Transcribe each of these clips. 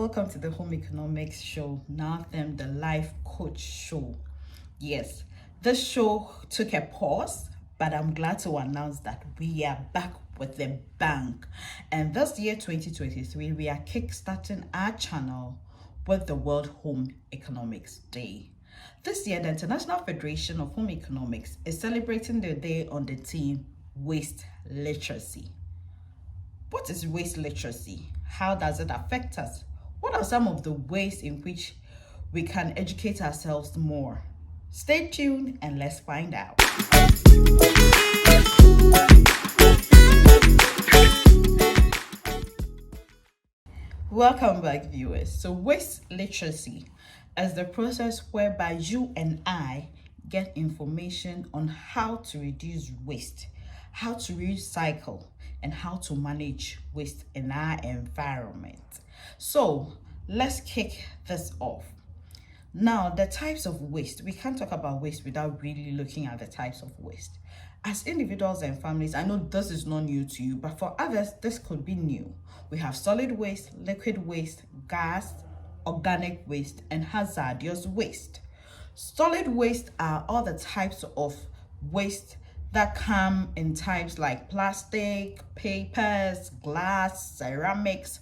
welcome to the Home Economics Show, now them the Life Coach Show. Yes, this show took a pause, but I'm glad to announce that we are back with a bang. And this year, 2023, we are kickstarting our channel with the World Home Economics Day. This year, the International Federation of Home Economics is celebrating the day on the theme Waste Literacy. What is waste literacy? How does it affect us? What are some of the ways in which we can educate ourselves more? Stay tuned and let's find out. Welcome back, viewers. So waste literacy is the process whereby you and I get information on how to reduce waste, how to recycle, and how to manage waste in our environment. So let's kick this off. Now, the types of waste. We can't talk about waste without really looking at the types of waste. As individuals and families, I know this is not new to you, but for others, this could be new. We have solid waste, liquid waste, gas, organic waste, and hazardous waste. Solid waste are all the types of waste that come in types like plastic, papers, glass, ceramics.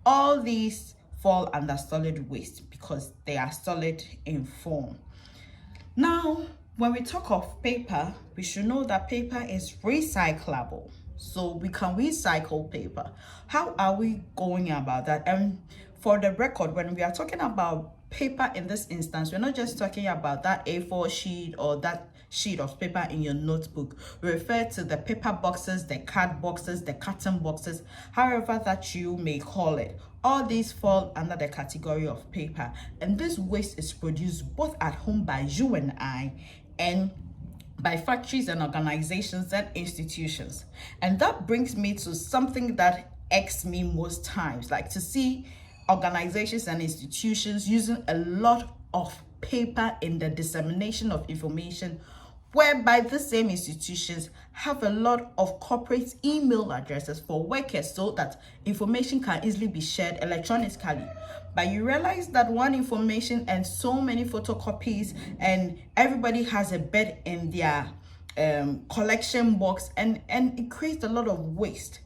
All these fall under solid waste because they are solid in form. Now, when we talk of paper, we should know that paper is recyclable. So we can recycle paper. How are we going about that? And for the record, when we are talking about paper in this instance, we're not just talking about that A4 sheet or that sheet of paper in your notebook. We refer to the paper boxes, the card boxes, the carton boxes, however that you may call it. All these fall under the category of paper, and this waste is produced both at home by you and I, and by factories and organizations and institutions. And that brings me to something that irks me most times, like to see organizations and institutions using a lot of paper in the dissemination of information, whereby the same institutions have a lot of corporate email addresses for workers so that information can easily be shared electronically. But you realize that one information and so many photocopies, and everybody has a bed in their collection box, and it creates a lot of waste.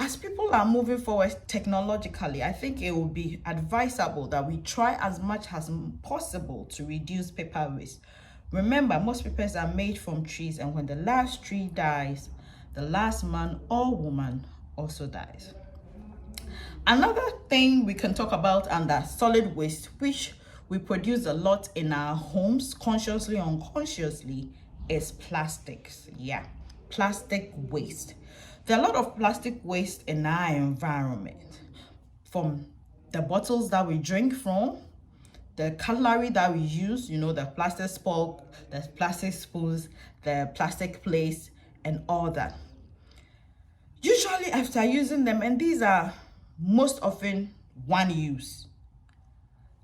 As people are moving forward technologically, I think it will be advisable that we try as much as possible to reduce paper waste. Remember, most papers are made from trees, and when the last tree dies, the last man or woman also dies. Another thing we can talk about under solid waste, which we produce a lot in our homes, consciously or unconsciously, is plastics. Yeah, plastic waste. There are a lot of plastic waste in our environment, from the bottles that we drink from, the cutlery that we use, the plastic spoon, the plastic spoons, the plastic plates, and all that. Usually after using them, and these are most often one use,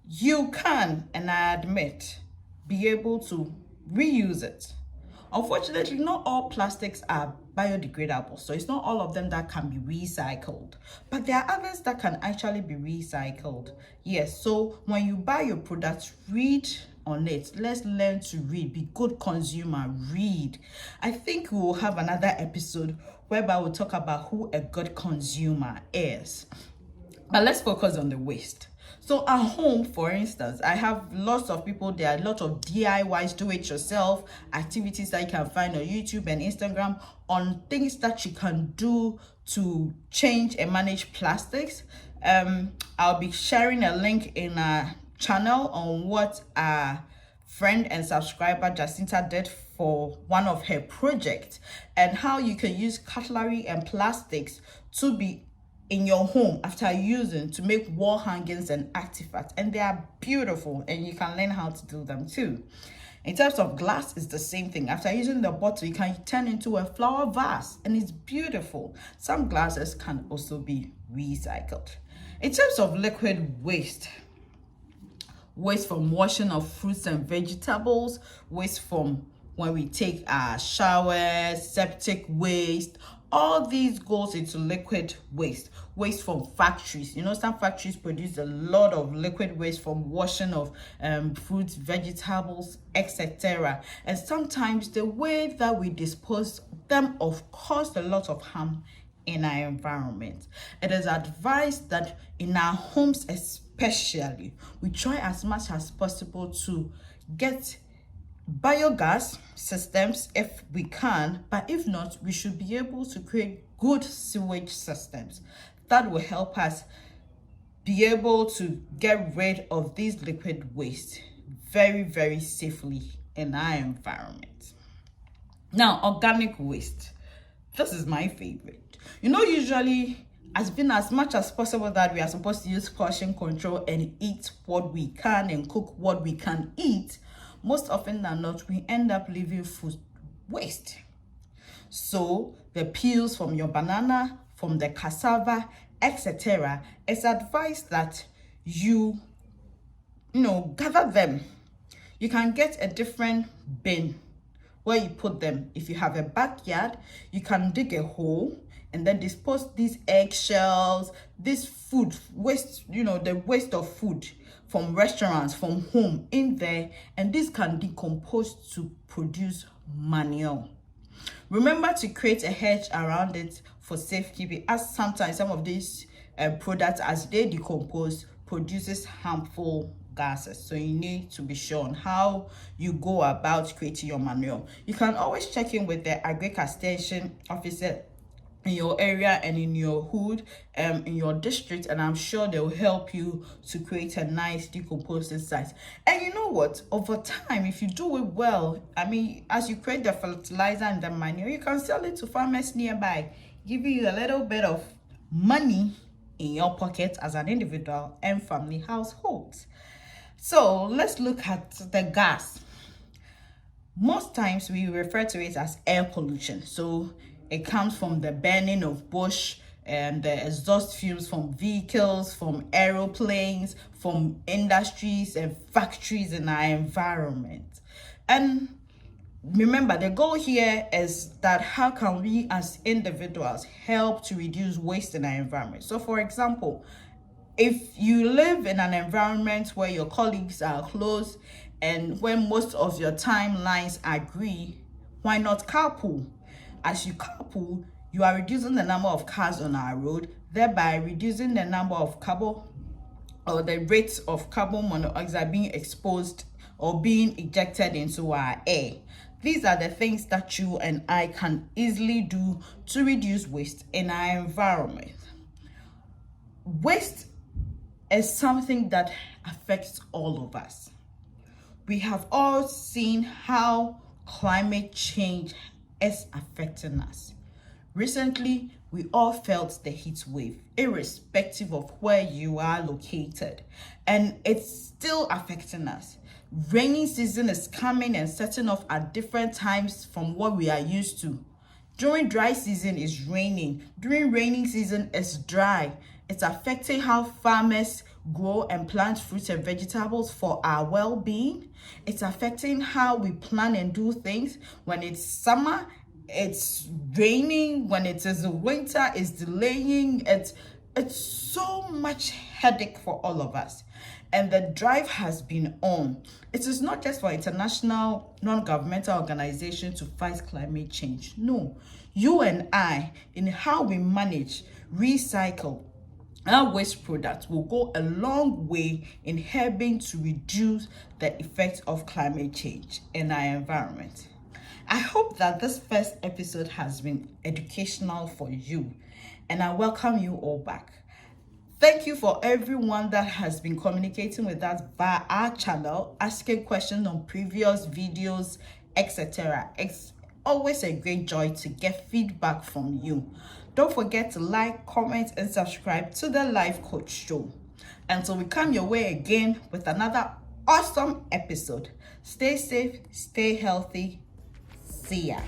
you can, and I admit, be able to reuse it. Unfortunately, not all plastics are biodegradable, so it's not all of them that can be recycled, but there are others that can actually be recycled. Yes, so when you buy your products, read on it. Let's learn to read. Be good consumer, read. I think we will have another episode whereby we'll talk about who a good consumer is, but let's focus on the waste. So at home, for instance, I have lots of people, there are a lot of DIYs, do-it-yourself activities that you can find on YouTube and Instagram on things that you can do to change and manage plastics. I'll be sharing a link in our channel on what our friend and subscriber Jacinta did for one of her projects, and how you can use cutlery and plastics to be in your home after using to make wall hangings and artifacts, and they are beautiful, and you can learn how to do them too. In terms of glass, it's the same thing. After using the bottle, you can turn into a flower vase, and it's beautiful. Some glasses can also be recycled. In terms of liquid waste from washing of fruits and vegetables, waste from when we take our showers, septic waste, all these goes into liquid waste from factories. Some factories produce a lot of liquid waste from washing of fruits, vegetables, etc. And sometimes the way that we dispose them of cause a lot of harm in our environment. It is advised that in our homes especially, we try as much as possible to get biogas systems if we can, but if not, we should be able to create good sewage systems that will help us be able to get rid of these liquid waste very, very safely in our environment. Now, organic waste. This is my favorite. Usually, as much as possible that we are supposed to use portion control and eat what we can and cook what we can eat, most often than not, we end up leaving food waste. So the peels from your banana, from the cassava, etc., it's advised that you gather them. You can get a different bin where you put them. If you have a backyard, you can dig a hole and then dispose these eggshells, this food waste, the waste of food from restaurants, from home in there, and this can decompose to produce manure. Remember to create a hedge around it for safekeeping, as sometimes some of these products, as they decompose, produces harmful gases. So you need to be sure on how you go about creating your manure. You can always check in with the agric extension officer in your area and in your hood, in your district, and I'm sure they'll help you to create a nice decomposing site. And you know what? Over time, if you do it well, as you create the fertilizer and the manure, you can sell it to farmers nearby, giving you a little bit of money in your pocket as an individual and family households. So let's look at the gas. Most times we refer to it as air pollution. So it comes from the burning of bush and the exhaust fumes from vehicles, from aeroplanes, from industries and factories in our environment. And remember, the goal here is that how can we as individuals help to reduce waste in our environment? So for example, if you live in an environment where your colleagues are close and when most of your timelines agree, why not carpool? As you carpool, you are reducing the number of cars on our road, thereby reducing the number of carbon or the rates of carbon monoxide being exposed or being ejected into our air. These are the things that you and I can easily do to reduce waste in our environment. Waste is something that affects all of us. We have all seen how climate change is affecting us. Recently, we all felt the heat wave, irrespective of where you are located, and it's still affecting us. Rainy season is coming and setting off at different times from what we are used to. During dry season, it's raining. During raining season, it's dry. It's affecting how farmers grow and plant fruits and vegetables for our well-being. It's affecting how we plan and do things. When it's summer, it's raining. When it is winter, it's delaying. It's so much headache for all of us. And the drive has been on. It is not just for international non-governmental organizations to fight climate change. No, you and I, in how we manage, recycle our waste products, will go a long way in helping to reduce the effects of climate change in our environment. I hope that this first episode has been educational for you, and I welcome you all back. Thank you for everyone that has been communicating with us via our channel, asking questions on previous videos, etc. It's always a great joy to get feedback from you. Don't forget to like, comment, and subscribe to the Life Coach Show. Until we come your way again with another awesome episode. Stay safe, stay healthy. See ya.